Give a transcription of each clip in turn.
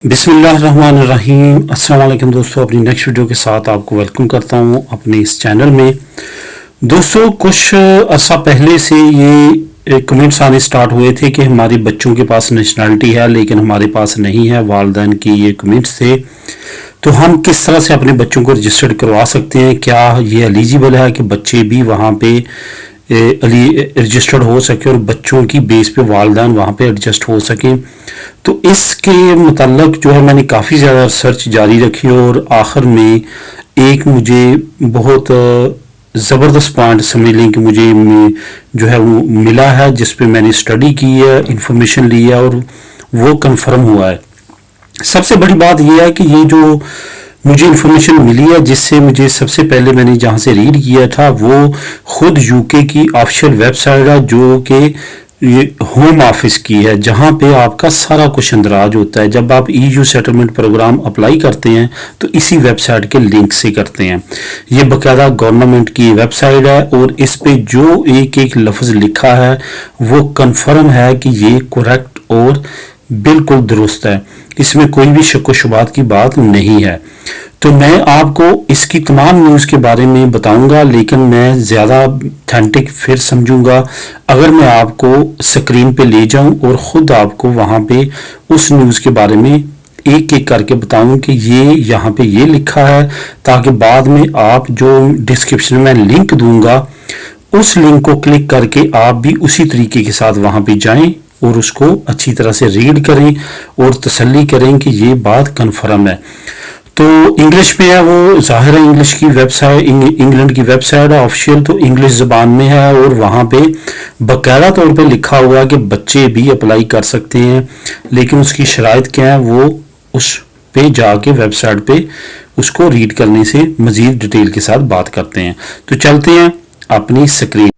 बिस्मिल्लाहिर्रहमानिर्रहीम। अस्सलाम वालेकुम दोस्तों, अपनी नेक्स्ट वीडियो के साथ आपको वेलकम करता हूं अपने इस चैनल में। दोस्तों, कुछ अरसा पहले से ये कमेंट्स आने स्टार्ट हुए थे कि हमारे बच्चों के पास नेशनलिटी है लेकिन हमारे पास नहीं है। वालिदैन की ये कमेंट्स थे। तो हम किस तरह से अपने बच्चों को रजिस्टर्ड करवा सकते हैं? क्या ये एलिजिबल है कि बच्चे भी वहाँ पे रजिस्टर्ड हो सके और बच्चों की बेस पे वालिदैन वहाँ पे एडजस्ट हो सकें? तो इसके मतलब जो है मैंने काफ़ी ज़्यादा रिसर्च जारी रखी और आखिर में एक मुझे बहुत ज़बरदस्त पॉइंट समझ लें कि मुझे जो है वो मिला है, जिस पे मैंने स्टडी की है, इंफॉर्मेशन ली है और वो कंफर्म हुआ है। सबसे बड़ी बात यह है कि ये जो मुझे इन्फॉर्मेशन मिली है, जिससे मुझे सबसे पहले मैंने जहाँ से रीड किया था वो खुद यूके की ऑफिशियल वेबसाइट है, जो कि ये होम ऑफिस की है, जहाँ पे आपका सारा कुछ अंदराज होता है। जब आप ईयू सेटलमेंट प्रोग्राम अप्लाई करते हैं तो इसी वेबसाइट के लिंक से करते हैं। ये बाकायदा गवर्नमेंट की वेबसाइट है और इस पे जो एक एक लफ्ज़ लिखा है वो कंफर्म है कि ये करेक्ट और बिल्कुल दुरुस्त है। इसमें कोई भी शक व शुबात की बात नहीं है। तो मैं आपको इसकी तमाम न्यूज़ के बारे में बताऊंगा, लेकिन मैं ज़्यादा ऑथेंटिक फिर समझूंगा अगर मैं आपको स्क्रीन पे ले जाऊं और ख़ुद आपको वहाँ पे उस न्यूज़ के बारे में एक एक करके बताऊं कि ये यहाँ पे ये लिखा है, ताकि बाद में आप जो डिस्क्रिप्शन में लिंक दूंगा उस लिंक को क्लिक करके आप भी उसी तरीके के साथ वहाँ पे जाएं और उसको अच्छी तरह से रीड करें और तसल्ली करें कि ये बात कन्फर्म है। तो इंग्लिश में है, वो ज़ाहिर है इंग्लिश की वेबसाइट, इंग्लैंड की वेबसाइट है ऑफिशियल, तो इंग्लिश ज़बान में है और वहाँ पे बाकायदा तौर पे लिखा हुआ है कि बच्चे भी अप्लाई कर सकते हैं, लेकिन उसकी शराइत क्या है वो उस पे जाके वेबसाइट पे उसको रीड करने से मज़ीद डिटेल के साथ बात करते हैं। तो चलते हैं अपनी स्क्रीन।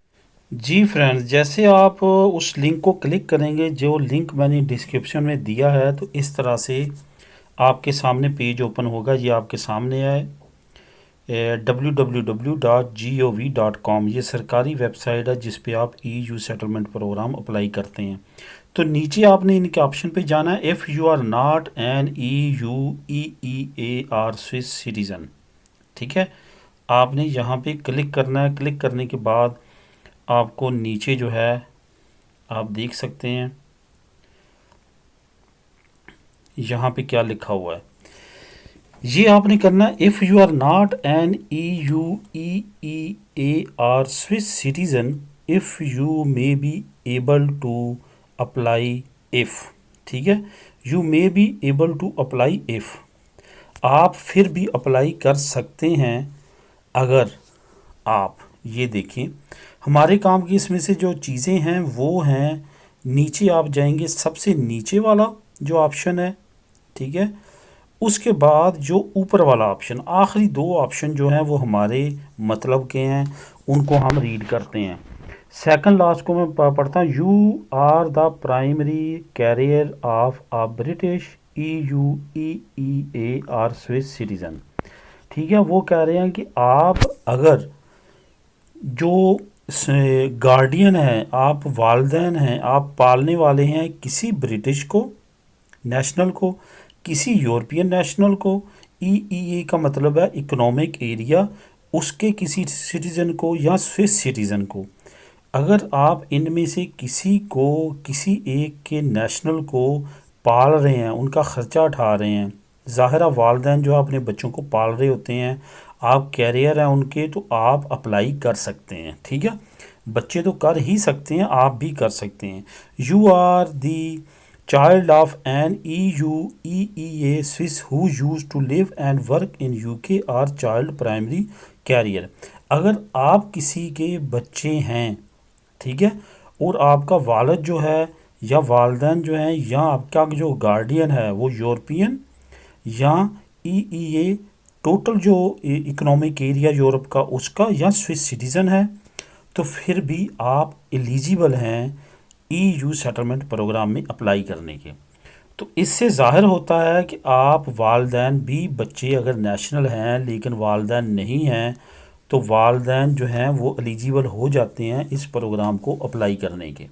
जी फ्रेंड्स, जैसे आप उस लिंक को क्लिक करेंगे, जो लिंक मैंने डिस्क्रिप्शन में दिया है, तो इस तरह से आपके सामने पेज ओपन होगा। ये आपके सामने है www.gov.com। ये सरकारी वेबसाइट है जिस पे आप ईयू सेटलमेंट प्रोग्राम अप्लाई करते हैं। तो नीचे आपने इनके ऑप्शन पे जाना है, if you are not an EUEEAR Swiss citizen. ठीक है, आपने यहाँ पे क्लिक करना है। क्लिक करने के बाद आपको नीचे जो है आप देख सकते हैं यहाँ पे क्या लिखा हुआ है। ये आपने करना है, if you are not an EUEEAR Swiss citizen, if you may be able to apply if. ठीक है, you may be able to apply if. आप फिर भी अप्लाई कर सकते हैं अगर आप ये देखें हमारे काम की इसमें से जो चीज़ें हैं वो हैं, नीचे आप जाएंगे, सबसे नीचे वाला जो ऑप्शन है, ठीक है, उसके बाद जो ऊपर वाला ऑप्शन, आखिरी दो ऑप्शन जो हैं वो हमारे मतलब के हैं, उनको हम रीड करते हैं। सेकंड लास्ट को मैं पढ़ता हूँ, you are the primary carrier of a British EUEEAR Swiss citizen. ठीक है, वो कह रहे हैं कि आप अगर जो गार्डियन हैं, आप वालिदैन हैं, आप पालने वाले हैं किसी ब्रिटिश को नेशनल को, किसी यूरोपियन नेशनल को, EEA का मतलब है इकोनॉमिक एरिया, उसके किसी सिटीज़न को या स्विस सिटीज़न को, अगर आप इनमें से किसी को, किसी एक के नेशनल को पाल रहे हैं, उनका ख़र्चा उठा रहे हैं, ज़ाहिर वालिदैन जो अपने बच्चों को पाल रहे होते हैं, आप कैरियर हैं उनके, तो आप अप्लाई कर सकते हैं। ठीक है, बच्चे तो कर ही सकते हैं, आप भी कर सकते हैं। You are the child of an EUEEA Swiss who used to live and work in UK or child primary carrier. अगर आप किसी के बच्चे हैं, ठीक है, और आपका वालिद जो है या वालिदैन जो है या आपका जो गार्डियन है वो यूरोपियन या EEA टोटल जो इकोनॉमिक एरिया यूरोप का उसका या स्विस सिटीज़न है, तो फिर भी आप एलिजिबल हैं EU सेटलमेंट प्रोग्राम में अप्लाई करने के। तो इससे ज़ाहिर होता है कि आप वालिदैन भी, बच्चे अगर नेशनल हैं लेकिन वालिदैन नहीं हैं, तो वालिदैन जो हैं वो एलिजिबल हो जाते हैं इस प्रोग्राम को अप्लाई करने के।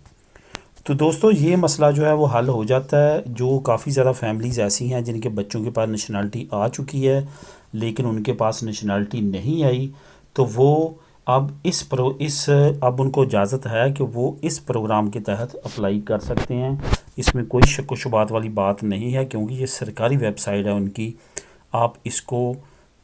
तो दोस्तों ये मसला जो है वो हल हो जाता है। जो काफ़ी ज़्यादा फैमिलीज़ ऐसी हैं जिनके बच्चों के पास नेशनलिटी आ चुकी है लेकिन उनके पास नेशनलिटी नहीं आई, तो वो अब उनको इजाज़त है कि वो इस प्रोग्राम के तहत अप्लाई कर सकते हैं। इसमें कोई शक व शुबात वाली बात नहीं है क्योंकि ये सरकारी वेबसाइट है उनकी। आप इसको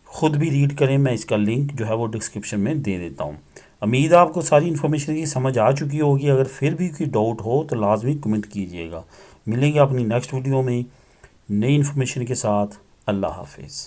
ख़ुद भी रीड करें, मैं इसका लिंक जो है वो डिस्क्रिप्शन में दे देता हूँ। उम्मीद है आपको सारी इन्फॉर्मेशन की समझ आ चुकी होगी। अगर फिर भी कोई डाउट हो तो लाजमी कमेंट कीजिएगा। मिलेंगे अपनी नेक्स्ट वीडियो में नई इन्फॉर्मेशन के साथ। अल्लाह हाफिज़।